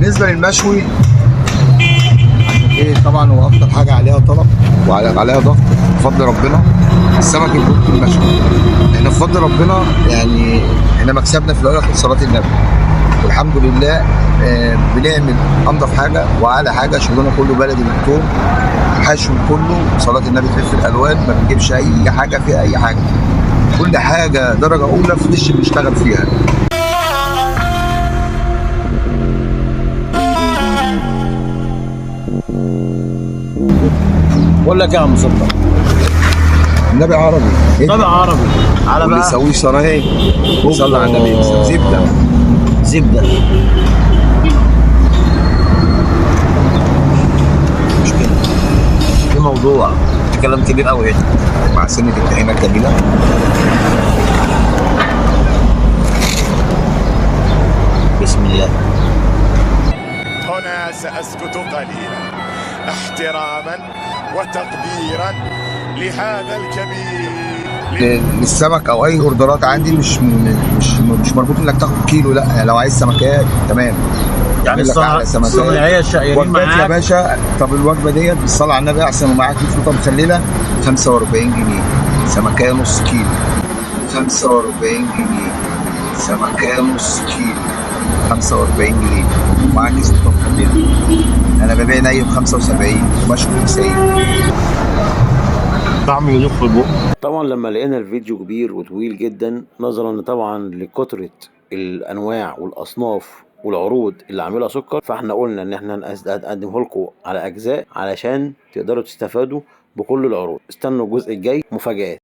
بالنسبه للمشوي ايه طبعا هو اكتر حاجه عليها طلب وعليها ضغط بفضل ربنا السمك البلطي المشوي. احنا بفضل ربنا يعني احنا مكسبنا في الاول صلاه النبي والحمد لله. بنعمل انضف حاجه واعلى حاجه، شغلنا كله بلدي بالثوم، حشو كله صلاه النبي تلف الالوان، ما بنجيبش اي حاجه فيها اي حاجه، كل حاجه درجه اولى في وش بنشتغل فيها. بقول لك يا عم سلطان، النبي عربي طبع عربي على واللي بقى يسويه صنايعي صلى على النبي يكسب زبده. زبده مش كده، في موضوع، في كلام كبير قوي هنا مع سنه الطحينه الجميله. بسم الله. هنا سأسكت قليلا احتراما وتقديرا لهذا الكبير. للسمك او اي اوردرات عندي مش مربوط انك تاخد كيلو، لا لو عايز سمكات تمام يعني أعمل لك أحلى سمكات. الصنايعيه الشقيانين وجبات يا معاك باشا. طب الوجبه ديت بالصلاه على النبي احسن، ومعاك فلوس مخلله 45 جنيه سمكيه نص كيلو، 45 جنيه سمكيه نص كيلو، 45 جنيه ومعاك فلوس مخلله. انا ببيع ني ب 75 ومشوي ب 90. طعم يدوب في البق. طبعا لما لقينا الفيديو كبير وطويل جدا نظرا طبعا لكثرة الانواع والاصناف والعروض اللي عاملها سكر، فاحنا قلنا ان احنا نقدمه لكم على اجزاء علشان تقدروا تستفادوا بكل العروض. استنوا الجزء الجاي مفاجآت.